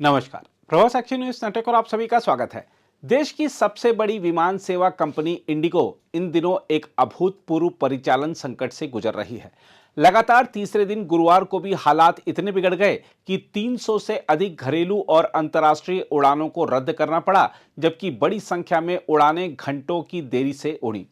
नमस्कार। प्रवास action news network और आप सभी का स्वागत है। देश की सबसे बड़ी विमान सेवा कंपनी इंडिगो इन दिनों एक अभूतपूर्व परिचालन संकट से गुजर रही है। लगातार तीसरे दिन गुरुवार को भी हालात इतने बिगड़ गए कि 300 से अधिक घरेलू और अंतर्राष्ट्रीय उड़ानों को रद्द करना पड़ा, जबकि बड़ी संख्या में उड़ानें घंटों की देरी से उड़ी।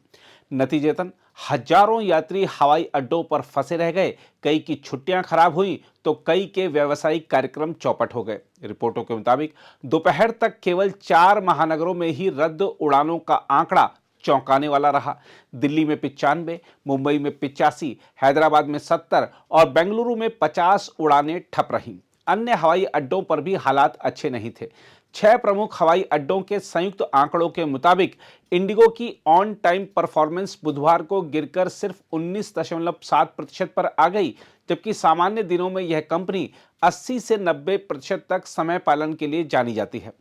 नतीजतन हजारों यात्री हवाई अड्डों पर फंसे रह गए। कई की छुट्टियां खराब हुई तो कई के व्यावसायिक कार्यक्रम चौपट हो गए। रिपोर्टों के मुताबिक दोपहर तक केवल 4 महानगरों में ही रद्द उड़ानों का आंकड़ा चौंकाने वाला रहा। दिल्ली में 95, मुंबई में 85, हैदराबाद में 70 और बेंगलुरु में 50 उड़ानें ठप रहीं। अन्य हवाई अड्डों पर भी हालात अच्छे नहीं थे। 6 प्रमुख हवाई अड्डों के संयुक्त आंकड़ों के मुताबिक इंडिगो की ऑन टाइम परफॉर्मेंस बुधवार को गिरकर सिर्फ 19.7% पर आ गई, जबकि सामान्य दिनों में यह कंपनी 80 से 90% तक समय पालन के लिए जानी जाती है।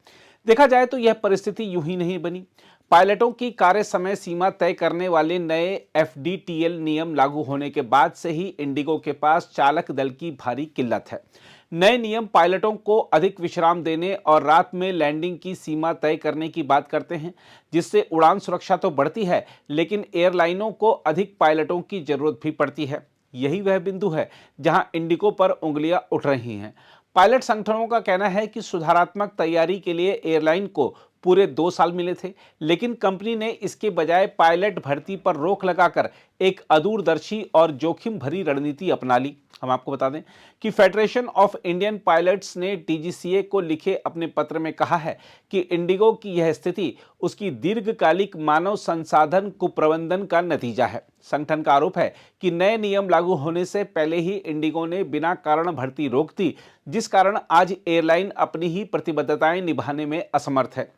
देखा जाए तो यह परिस्थिति यूं ही नहीं बनी। पायलटों की कार्य समय सीमा तय करने वाले नए एफडीटीएल नियम लागू होने के बाद से ही इंडिगो के पास चालक दल की भारी किल्लत है। नए नियम पायलटों को अधिक विश्राम देने और रात में लैंडिंग की सीमा तय करने की बात करते हैं, जिससे उड़ान सुरक्षा तो बढ़ती है, लेकिन एयरलाइनों को अधिक पायलटों की जरूरत भी पड़ती है। यही वह बिंदु है जहां इंडिगो पर उंगलियां उठ रही हैं। पायलट संगठनों का कहना है कि सुधारात्मक तैयारी के लिए एयरलाइन को पूरे 2 साल मिले थे, लेकिन कंपनी ने इसके बजाय पायलट भर्ती पर रोक लगाकर एक अदूरदर्शी और जोखिम भरी रणनीति अपना ली। हम आपको बता दें कि फेडरेशन ऑफ इंडियन पायलट्स ने डीजीसीए को लिखे अपने पत्र में कहा है कि इंडिगो की यह स्थिति उसकी दीर्घकालिक मानव संसाधन कुप्रबंधन का नतीजा है। संगठन का आरोप है कि नए नियम लागू होने से पहले ही इंडिगो ने बिना कारण भर्ती रोक दी, जिस कारण आज एयरलाइन अपनी ही प्रतिबद्धताएं निभाने में असमर्थ है।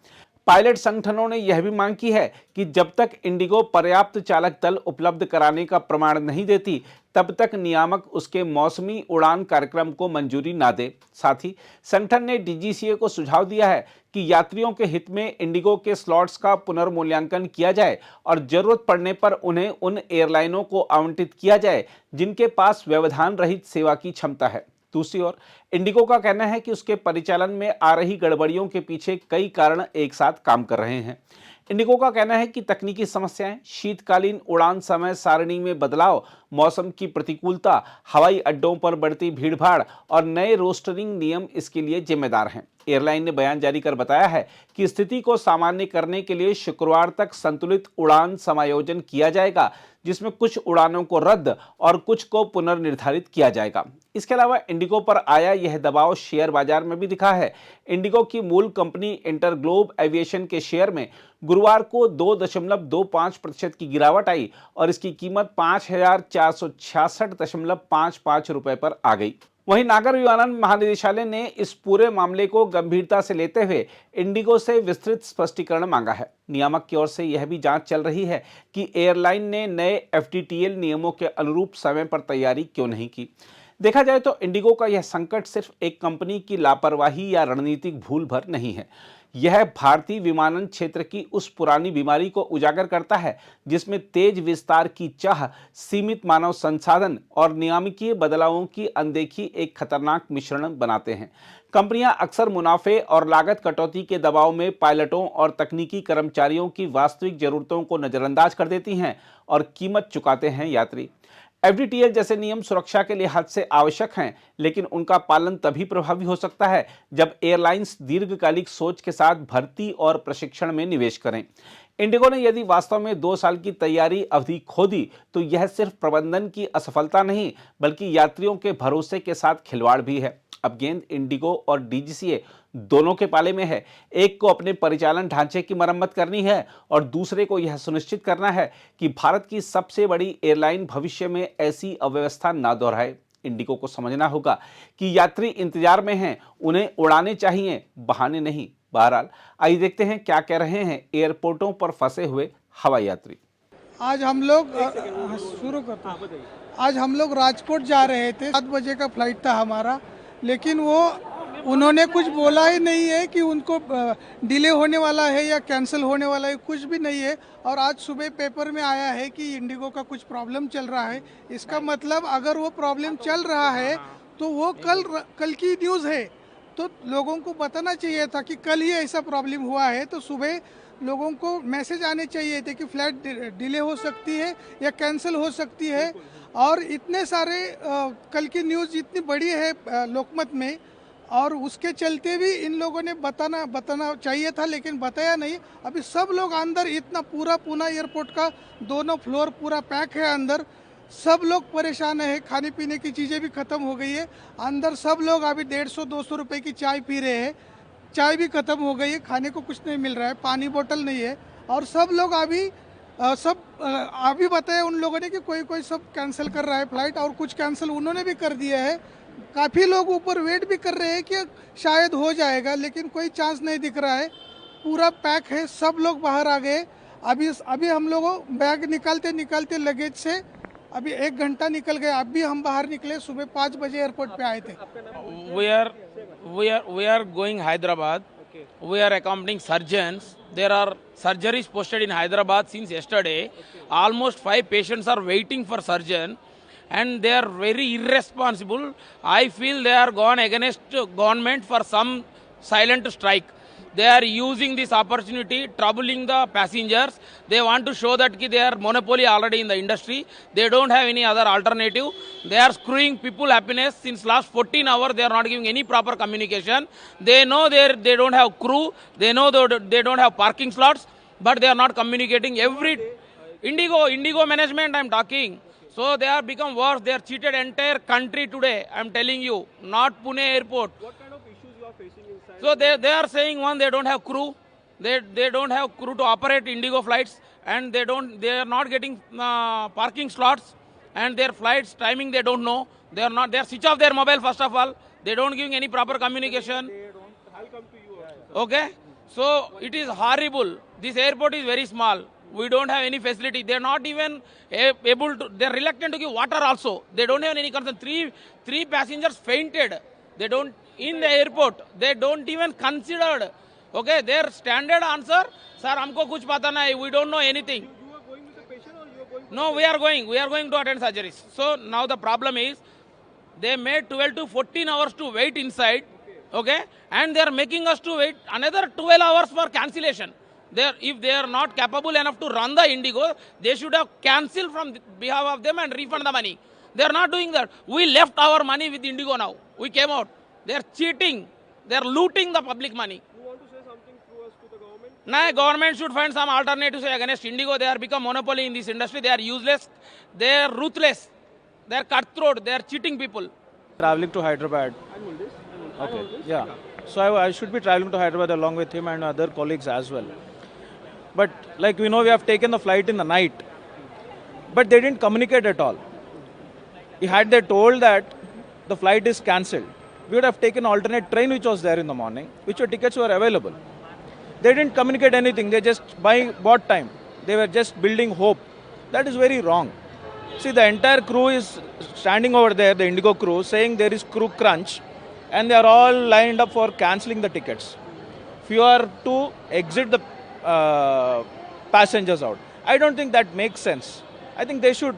पायलट संगठनों ने यह भी मांग की है कि जब तक इंडिगो पर्याप्त चालक दल उपलब्ध कराने का प्रमाण नहीं देती, तब तक नियामक उसके मौसमी उड़ान कार्यक्रम को मंजूरी ना दे। साथ ही संगठन ने डीजीसीए को सुझाव दिया है कि यात्रियों के हित में इंडिगो के स्लॉट्स का पुनर्मूल्यांकन किया जाए और जरूरत पड़ने पर उन्हें उन एयरलाइनों को आवंटित किया जाए जिनके पास व्यवधान रहित सेवा की क्षमता है। दूसरी ओर इंडिगो का कहना है कि उसके परिचालन में आ रही गड़बड़ियों के पीछे कई कारण एक साथ काम कर रहे हैं। इंडिगो का कहना है कि तकनीकी समस्याएं, शीतकालीन उड़ान समय सारणी में बदलाव, मौसम की प्रतिकूलता, हवाई अड्डों पर बढ़ती भीड़भाड़ और नए रोस्टरिंग नियम इसके लिए जिम्मेदार हैं। एयरलाइन ने बयान जारी कर बताया है कि स्थिति को सामान्य करने के लिए शुक्रवार तक संतुलित उड़ान समायोजन किया जाएगा, जिसमें कुछ उड़ानों को रद्द और कुछ को पुनर्निर्धारित किया जाएगा। इसके अलावा इंडिगो पर आया यह दबाव शेयर बाजार में भी दिखा है। इंडिगो की मूल कंपनी इंटरग्लोब एविएशन के शेयर में गुरुवार को 2.25% की गिरावट आई और इसकी कीमत 5,466.55 रुपए पर आ गई। वहीं नागर विमानन महानिदेशालय ने इस पूरे मामले को गंभीरता से लेते हुए इंडिगो से विस्तृत स्पष्टीकरण मांगा है। नियामक की ओर से यह भी जांच चल रही है कि एयरलाइन ने नए एफडीटीएल नियमों के अनुरूप समय पर तैयारी क्यों नहीं की। देखा जाए तो इंडिगो का यह संकट सिर्फ एक कंपनी की लापरवाही या रणनीतिक भूल भर नहीं है। यह भारतीय विमानन क्षेत्र की उस पुरानी बीमारी को उजागर करता है जिसमें तेज विस्तार की चाह, सीमित मानव संसाधन और नियामकीय बदलावों की अनदेखी एक खतरनाक मिश्रण बनाते हैं। कंपनियां अक्सर मुनाफे और लागत कटौती के दबाव में पायलटों और तकनीकी कर्मचारियों की वास्तविक जरूरतों को नजरअंदाज कर देती हैं और कीमत चुकाते हैं यात्री। एफडीटीएल जैसे नियम सुरक्षा के लिहाज से आवश्यक हैं, लेकिन उनका पालन तभी प्रभावी हो सकता है जब एयरलाइंस दीर्घकालिक सोच के साथ भर्ती और प्रशिक्षण में निवेश करें। इंडिगो ने यदि वास्तव में 2 साल की तैयारी अवधि खो दी तो यह सिर्फ प्रबंधन की असफलता नहीं, बल्कि यात्रियों के भरोसे के साथ खिलवाड़ भी है। अब गेंद इंडिगो और डीजीसीए दोनों के पाले में है। एक को अपने परिचालन ढांचे की मरम्मत करनी है और दूसरे को यह सुनिश्चित करना है कि भारत की सबसे बड़ी एयरलाइन भविष्य में ऐसी अव्यवस्था ना दोहराए। इंडिगो को समझना होगा कि यात्री इंतजार में हैं, उन्हें उड़ाने चाहिए, बहाने नहीं। बहरहाल आइए देखते हैं क्या कह रहे हैं एयरपोर्टों पर फंसे हुए हवाई यात्री। आज हम लोग शुरू करते हैं। आज हम लोग राजकोट जा रहे थे, 7 बजे का फ्लाइट था हमारा, लेकिन उन्होंने कुछ बोला ही नहीं है कि उनको डिले होने वाला है या कैंसिल होने वाला है, कुछ भी नहीं है। और आज सुबह पेपर में आया है कि इंडिगो का कुछ प्रॉब्लम चल रहा है। इसका मतलब अगर वो प्रॉब्लम चल रहा है तो वो कल की न्यूज़ है। तो लोगों को बताना चाहिए था कि कल ही ऐसा प्रॉब्लम हुआ है, तो सुबह लोगों को मैसेज आने चाहिए थे कि फ्लाइट डिले हो सकती है या कैंसिल हो सकती है। और इतने सारे कल की न्यूज़ इतनी बड़ी है लोकमत में, और उसके चलते भी इन लोगों ने बताना चाहिए था, लेकिन बताया नहीं। अभी सब लोग अंदर, इतना पूरा पूना एयरपोर्ट का दोनों फ्लोर पूरा पैक है अंदर, सब लोग परेशान है। खाने पीने की चीज़ें भी ख़त्म हो गई है अंदर। सब लोग अभी 150-200 रुपए की चाय पी रहे हैं, चाय भी ख़त्म हो गई है, खाने को कुछ नहीं मिल रहा है, पानी बोतल नहीं है। और सब लोग अभी अभी बताया उन लोगों ने कि कोई कोई सब कैंसिल कर रहा है फ्लाइट, और कुछ कैंसिल उन्होंने भी कर दिया है। काफ़ी लोग ऊपर वेट भी कर रहे हैं कि शायद हो जाएगा, लेकिन कोई चांस नहीं दिख रहा है। पूरा पैक है, सब लोग बाहर आ गए। अभी हम लोगों बैग निकालते निकालते लगेज से अभी 1 घंटा निकल गया। अब भी हम बाहर निकले, सुबह 5 बजे एयरपोर्ट पे आए थे। We are going Hyderabad. We are accompanying surgeons. There are surgeries posted in Hyderabad since yesterday. Almost 5 patients are waiting for surgeon, and they are very irresponsible. I feel they are gone against government for some silent strike. They are using this opportunity, troubling the passengers. They want to show that they are monopoly already in the industry. They don't have any other alternative. They are screwing people happiness since last 14 hours. They are not giving any proper communication. They know they don't have crew. They know they don't have parking slots, but they are not communicating. Every Indigo management I am talking. So they have become worse. They are cheated entire country today. I am telling you, not Pune airport. What kind of issues you are facing inside? So they are saying, one, they don't have crew. They don't have crew to operate Indigo flights, and they are not getting parking slots, and their flights timing they don't know. They are switch off their mobile first of all. They don't giving any proper communication. I'll come to you also. Okay, so it is horrible. This airport is very small. We don't have any facility. They are not even able to. They are reluctant to give water also. They don't have any concern. Three passengers fainted. They don't in the airport. They don't even considered. Okay, their standard answer, sir, हमको कुछ पता नहीं. We don't know anything. You are going with the patient or you are going? No, we are going. We are going to attend surgeries. So now the problem is, they made 12 to 14 hours to wait inside. Okay, and they are making us to wait another 12 hours for cancellation. If they are not capable enough to run the Indigo, they should have cancelled from behalf of them and refund the money. They are not doing that. We left our money with Indigo now. We came out. They are cheating. They are looting the public money. You want to say something through us to the government? Now, government should find some alternatives against Indigo. They are become monopoly in this industry. They are useless. They are ruthless. They are cutthroat. They are cheating people. Traveling to Hyderabad. Okay, yeah. So I should be traveling to Hyderabad along with him and other colleagues as well. But like we know, we have taken the flight in the night, but they didn't communicate at all. Had they told that the flight is cancelled, we would have taken alternate train which was there in the morning, which were tickets were available. They didn't communicate anything. They just bought time. They were just building hope. That is very wrong. See, the entire crew is standing over there, the Indigo crew, saying there is crew crunch, and they are all lined up for cancelling the tickets. If you are to exit the passengers out, I don't think that makes sense. I think they should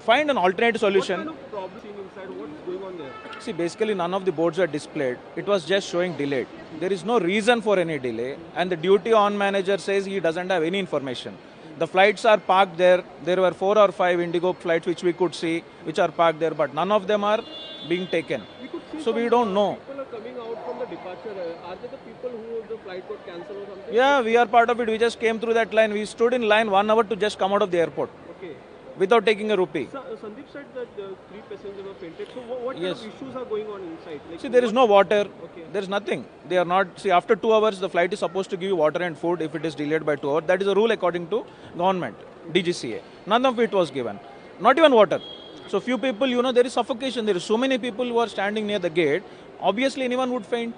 find an alternate solution. What kind of problem seen inside? What is going on there? See, basically none of the boards were displayed. It was just showing delayed. There is no reason for any delay, and the duty on manager says he doesn't have any information. The flights are parked there. There were 4 or 5 Indigo flights which we could see, which are parked there, but none of them are being taken. We could see So we don't know. people are coming out from the departure. Are they the people who the flight got cancelled or something? Yeah, we are part of it. We just came through that line. We stood in line 1 hour to just come out of the airport Okay. without taking a rupee. Sandeep said that 3 passengers were fainted. So what kind Yes. of issues are going on inside? Like See, there is no water. Okay. There is nothing. They are not. See, after 2 hours, the flight is supposed to give you water and food if it is delayed by 2 hours. That is a rule according to government, DGCA. None of it was given. Not even water. So few people, there is suffocation. There is so many people who are standing near the gate. Obviously, anyone would faint.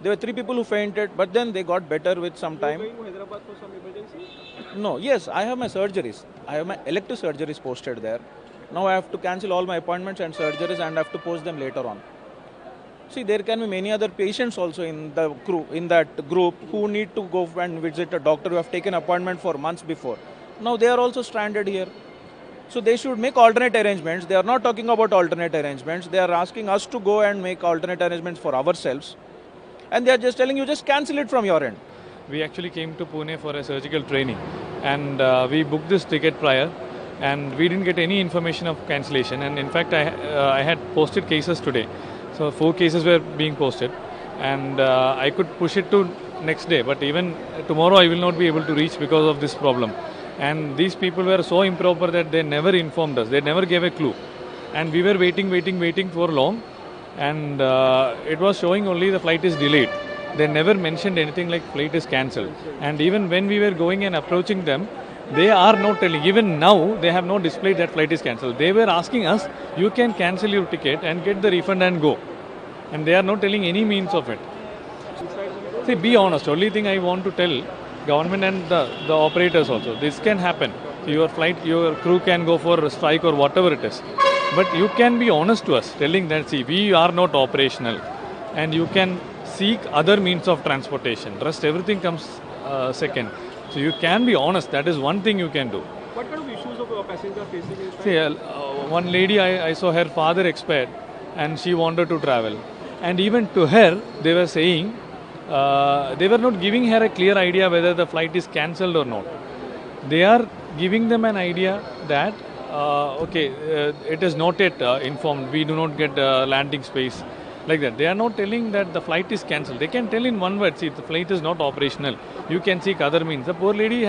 There were 3 people who fainted, but then they got better with some you are time. going to Hyderabad for some emergency? No, yes, I have my surgeries. I have my elective surgeries posted there. Now I have to cancel all my appointments and surgeries and have to post them later on. See, there can be many other patients also in the crew, in that group, who need to go and visit a doctor who have taken appointment for months before. Now they are also stranded here. So they should make alternate arrangements. They are not talking about alternate arrangements. They are asking us to go and make alternate arrangements for ourselves. and they are just telling you just cancel it from your end. We actually came to Pune for a surgical training, and we booked this ticket prior, and we didn't get any information of cancellation. And in fact, I had posted cases today, so 4 cases were being posted, and I could push it to next day. But even tomorrow, I will not be able to reach because of this problem. And these people were so improper that they never informed us. They never gave a clue, and we were waiting for long, and it was showing only the flight is delayed. They never mentioned anything like flight is cancelled. And even when we were going and approaching them, they are not telling. Even now, they have not displayed that flight is cancelled. They were asking us, you can cancel your ticket and get the refund and go. And they are not telling any means of it. See, be honest. Only thing I want to tell government and the operators also, this can happen. Your flight, your crew can go for a strike or whatever it is. But you can be honest to us, telling that, see, we are not operational, and you can seek other means of transportation. Rest everything comes second. So you can be honest. That is one thing you can do. What kind of issues of passengers are facing in See, one lady, I saw her father expired, and she wanted to travel. And even to her, they were saying, they were not giving her a clear idea whether the flight is cancelled or not. They are giving them an idea that, it is not yet informed. We do not get landing space. Like that. They are not telling that the flight is cancelled. They can tell in one word, see, the flight is not operational. You can seek other means. The poor lady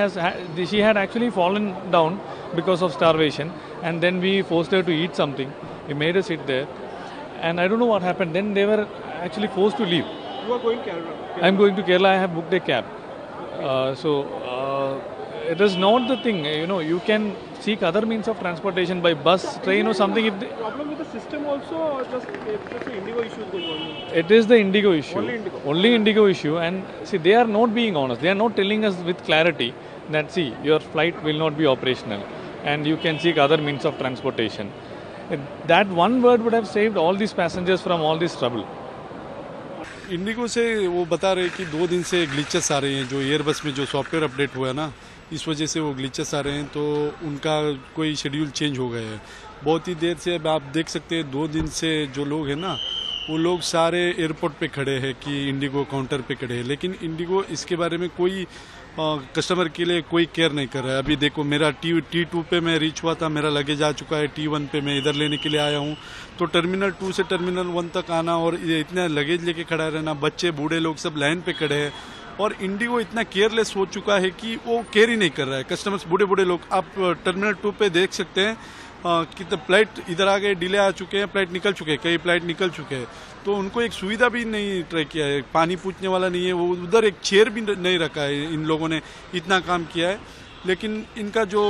she had actually fallen down because of starvation, and then we forced her to eat something. We made her sit there, and I don't know what happened. Then they were actually forced to leave. You are going Kerala? I'm going to Kerala. I have booked a cab. It is not the thing. You can seek other means of transportation by bus, train or something. If Problem with the system also, or just the Indigo issues going on? it is the Indigo issue. Only Indigo. Issue. And see, they are not being honest. They are not telling us with clarity that, see, your flight will not be operational and you can seek other means of transportation. That one word would have saved all these passengers from all this trouble. Indigo से वो बता रहे कि 2 दिन से glitches आ रहे हैं, जो एयरबस में जो सॉफ्टवेयर अपडेट हुआ है ना, इस वजह से वो ग्लिचेस आ रहे हैं, तो उनका कोई शेड्यूल चेंज हो गया है बहुत ही देर से। अब आप देख सकते हैं 2 दिन से जो लोग हैं ना, वो लोग सारे एयरपोर्ट पे खड़े हैं कि इंडिगो काउंटर पे खड़े हैं, लेकिन इंडिगो इसके बारे में कोई कस्टमर के लिए कोई केयर नहीं कर रहा है। अभी देखो, मेरा T2 पे मैं रीच हुआ था, मेरा लगेज आ चुका है। T1 पे मैं इधर लेने के लिए आया हूँ, तो टर्मिनल 2 से टर्मिनल 1 तक आना और इतना लगेज लेके खड़ा रहना, बच्चे बूढ़े लोग सब लाइन पे खड़े हैं। और इंडिगो इतना केयरलेस हो चुका है कि वो केयर ही नहीं कर रहा है कस्टमर्स, बूढ़े लोग। आप टर्मिनल 2 पे देख सकते हैं कि फ्लाइट इधर आ गए, डिले आ चुके हैं, फ्लाइट निकल चुके हैं, कई फ्लाइट निकल चुके हैं, तो उनको एक सुविधा भी नहीं ट्राई किया है। पानी पूछने वाला नहीं है, वो उधर एक चेयर भी नहीं रखा है। इन लोगों ने इतना काम किया है, लेकिन इनका जो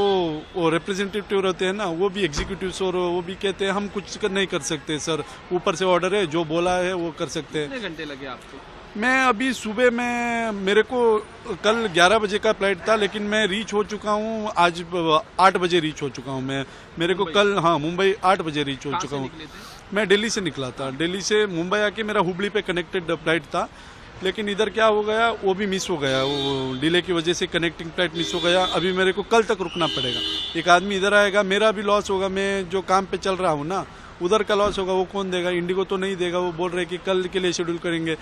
रिप्रेजेंटेटिव रहते हैं ना, वो भी एग्जीक्यूटिव्स, और वो भी कहते हैं हम कुछ नहीं कर सकते सर, ऊपर से ऑर्डर है, जो बोला है वो कर सकते हैं। कितने घंटे लगे आपको? मैं अभी सुबह में, मेरे को कल 11 बजे का फ्लाइट था, लेकिन मैं रीच हो चुका हूँ आज 8 बजे रीच हो चुका हूँ मैं। मेरे को कल मुंबई 8 बजे रीच हो चुका हूँ। मैं दिल्ली से निकला था, दिल्ली से मुंबई आके मेरा हुबली पे कनेक्टेड फ्लाइट था, लेकिन इधर क्या हो गया, वो भी मिस हो गया, वो डिले की वजह से कनेक्टिंग फ्लाइट मिस हो गया। अभी मेरे को कल तक रुकना पड़ेगा। एक आदमी इधर आएगा, मेरा भी लॉस होगा। मैं जो काम पे चल रहा हूँ ना, उधर का लॉस होगा, वो कौन देगा? इंडिगो तो नहीं देगा। वो बोल रहे कि कल के लिए शेड्यूल करेंगे,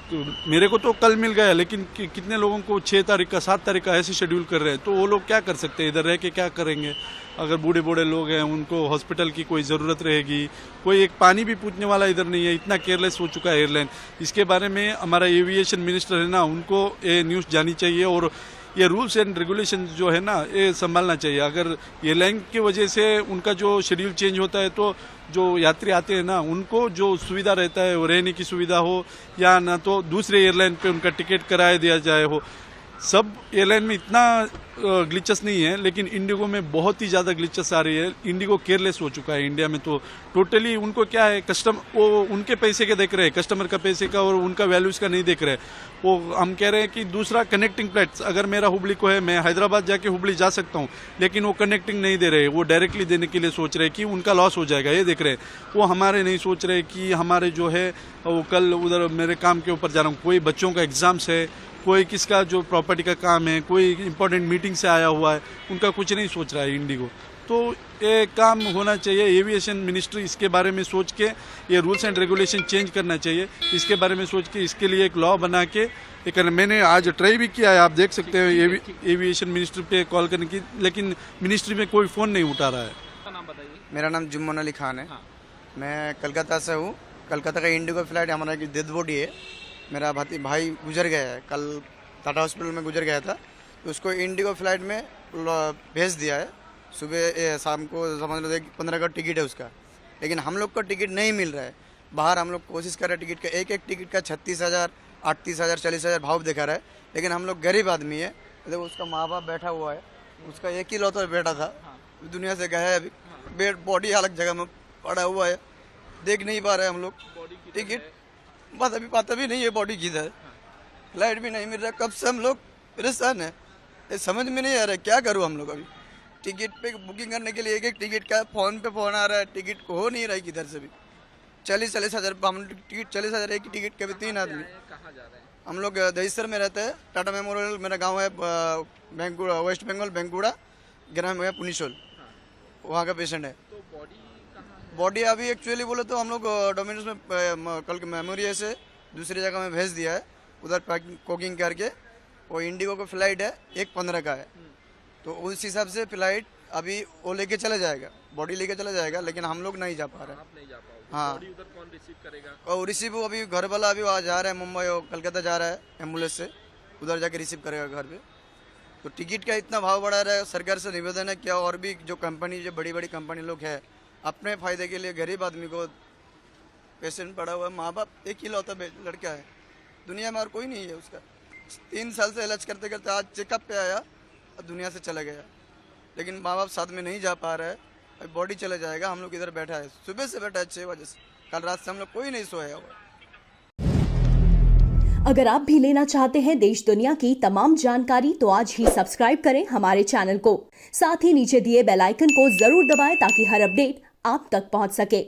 तो मेरे को तो कल मिल गया, लेकिन कितने लोगों को 6 तारीख का 7 तारीख का ऐसे शेड्यूल कर रहे हैं, तो वो लोग क्या कर सकते हैं? इधर रह के क्या करेंगे? अगर बूढ़े लोग हैं, उनको हॉस्पिटल की कोई ज़रूरत रहेगी, कोई एक पानी भी पूछने वाला इधर नहीं है। इतना केयरलेस हो चुका है एयरलाइन। इसके बारे में हमारा एविएशन मिनिस्टर है ना, उनको ये न्यूज़ जानी चाहिए, और ये रूल्स एंड रेगुलेशन जो है ना, ये संभालना चाहिए। अगर एयरलाइन की वजह से उनका जो शेड्यूल चेंज होता है, तो जो यात्री आते हैं ना, उनको जो सुविधा रहता है, वो रहने की सुविधा हो या ना, तो दूसरे एयरलाइन पे उनका टिकट कराया दिया जाए हो। सब एयरलाइन में इतना ग्लिचेस नहीं है, लेकिन इंडिगो में बहुत ही ज़्यादा ग्लिचेस आ रही है। इंडिगो केयरलेस हो चुका है इंडिया में, तो टोटली उनको क्या है, वो उनके पैसे के देख रहे हैं, कस्टमर का पैसे का और उनका वैल्यूज़ का नहीं देख रहे। वो हम कह रहे हैं कि दूसरा कनेक्टिंग फ्लाइट्स, अगर मेरा हुबली को है, मैं हैदराबाद जाके हुबली जा सकता हूँ, लेकिन वो कनेक्टिंग नहीं दे रहे, वो डायरेक्टली देने के लिए सोच रहे हैं कि उनका लॉस हो जाएगा, ये देख रहे हैं। वो हमारे नहीं सोच रहे कि हमारे जो है, वो कल उधर मेरे काम के ऊपर जा रहा हूँ, कोई बच्चों का एग्जाम्स है, कोई किसका जो प्रॉपर्टी का काम है, कोई इंपॉर्टेंट मीटिंग से आया हुआ है, उनका कुछ नहीं सोच रहा है इंडिगो। तो ये काम होना चाहिए। एविएशन मिनिस्ट्री इसके बारे में सोच के ये रूल्स एंड रेगुलेशन चेंज करना चाहिए, इसके बारे में सोच के इसके लिए एक लॉ बना के ये करना। मैंने आज ट्राई भी किया है, आप देख सकते हैं एविएशन मिनिस्ट्री पे कॉल करने की, लेकिन मिनिस्ट्री में कोई फ़ोन नहीं उठा रहा है। मेरा नाम जुम्मन अली खान है। मैं कलकत्ता से हूँ। कलकत्ता का इंडिगो फ्लाइट हमारा एक डेड बॉडी है। मेरा भाई गुजर गया है, कल टाटा हॉस्पिटल में गुजर गया था, तो उसको इंडिगो फ्लाइट में भेज दिया है। सुबह शाम को समझ लो 15 का टिकट है उसका, लेकिन हम लोग को टिकट नहीं मिल रहा है। बाहर हम लोग कोशिश कर रहे हैं टिकट का, एक टिकट का 36,000, 38,000, 40,000 भाव दिखा रहा है, लेकिन हम लोग गरीब आदमी है। देखो उसका माँ बाप बैठा हुआ है, उसका एक ही लौता बेटा था, दुनिया से गया है अभी, बेड बॉडी अलग जगह में पड़ा हुआ है, देख नहीं पा रहे हम लोग टिकट, बस अभी पता भी नहीं है बॉडी किधर है। फ्लाइट भी नहीं मिल रहा, कब से हम लोग परेशान है, ये समझ में नहीं आ रहा है क्या करूँ हम लोग। अभी टिकट पे बुकिंग करने के लिए एक टिकट का फ़ोन पे फ़ोन आ रहा है, टिकट हो नहीं रहा है किधर से भी। 40,000 हम टिकट 40,000 एक टिकट के भी 3 आदमी। हम लोग दहीसर में रहते हैं, टाटा मेमोरियल मेरा गांव है, बेंगुड़ा, वेस्ट बंगाल बेंगुड़ा ग्राम है, पुनिशोल, वहाँ का पेशेंट है। बॉडी अभी एक्चुअली बोले तो हम लोग डोमिनोज में कल मेमोरियल से दूसरी जगह में भेज दिया है, उधर कोकिंग करके। वो इंडिगो का फ्लाइट है 1:15 का है, तो उस हिसाब से फ्लाइट अभी वो लेके चला जाएगा, बॉडी लेके चला जाएगा, लेकिन हम लोग नहीं जा पा रहे। आप नहीं जा पाओगे। हाँ, बॉडी उधर कौन रिसीव करेगा? और रिसीव अभी घर वाला अभी वहाँ जा रहा है, मुंबई और कलकत्ता जा रहा है एम्बुलेंस से, उधर जाके रिसीव करेगा घर पे। तो टिकट का इतना भाव बढ़ा रहा है, सरकार से निवेदन है क्या और भी जो कंपनी, जो बड़ी बड़ी कंपनी लोग है, अपने फायदे के लिए गरीब आदमी को, पेशेंट पड़ा हुआ है, माँ बाप एक ही लौता लड़का है, दुनिया में और कोई नहीं है उसका। 3 साल से इलाज करते करते आज चेकअप पे आया और दुनिया से चला गया, लेकिन माँ बाप साथ में नहीं जा पा रहा है। अभी बॉडी चला जाएगा, हम लोग इधर बैठा है, सुबह से बैठा है 6 बजे से, कल रात से हम लोग कोई नहीं सोया हुआ। अगर आप भी लेना चाहते हैं देश दुनिया की तमाम जानकारी तो आज ही सब्सक्राइब करें हमारे चैनल को। साथ ही नीचे दिए बेल आइकन को जरूर दबाएं ताकि हर अपडेट आप तक पहुंच सके।